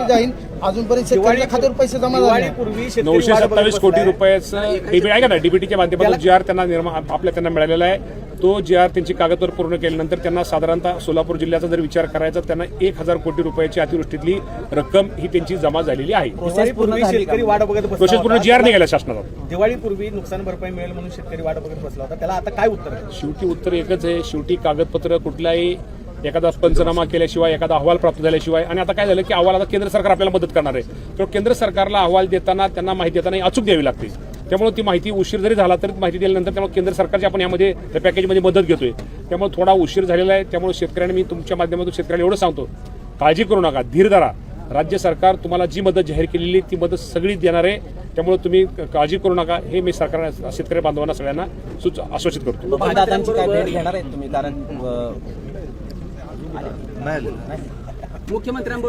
जाईल, अजूनपर्यंत शेतकऱ्याच्या खात्यावर पैसे जमा झाले नाही. दिवाळीपूर्वी शेतकरी 927 कोटी रुपयाचं डीबीटी आहे का ना, डीबीटीच्या माध्यमातून GR त्यांना मिळालेला आहे. तो GR त्यांची कागदपत्र पूर्ण केल्यानंतर त्यांना साधारणतः सोलापूर जिल्ह्याचा जर विचार करायचा, त्यांना 1000 कोटी रुपयाची अतिवृष्टीतली रक्कम ही त्यांची जमा झालेली आहे. दिवाळीपूर्वी शेतकरी वाट बघत बसला प्रोसेस पूर्ण होता. GR निघाला शासनाचा. दिवाळीपूर्वी नुकसान भरपाई मिळेल म्हणून शेतकरी वाट बघत बसला होता. त्याला आता काय उत्तर आहे? शेवटी उत्तर एकच आहे. शेवटी कागदपत्र कुठलाही एखादा पंचनामा केल्याशिवाय, एखादा अहवाल प्राप्त झाल्याशिवाय, आणि आता काय झालं की अहवाल आता केंद्र सरकार आपल्याला मदत करणार आहे, तर केंद्र सरकारला अहवाल देताना त्यांना माहिती देताना अचूक द्यावी लागते. त्यामुळे ती माहिती उशीर जरी झाला तरी माहिती दिल्यानंतर त्यामुळे केंद्र सरकारची आपण यामध्ये त्या पॅकेजमध्ये मदत घेतोय. त्यामुळे थोडा उशीर झालेला आहे. त्यामुळे शेतकऱ्यांनी, मी तुमच्या माध्यमातून शेतकऱ्याला एवढं सांगतो, काळजी करू नका, धीर धरा. राज्य सरकार तुम्हाला जी मदत जाहीर केलेली ती मदत सगळी देणार आहे. त्यामुळे तुम्ही काळजी करू नका, हे मी सरकार शेतकरी बांधवांना सगळ्यांना आश्वासित करतो. दादांची काय भेट घेणार आहेत तुम्ही? कारण मुख्यमंत्र्यांबरोबर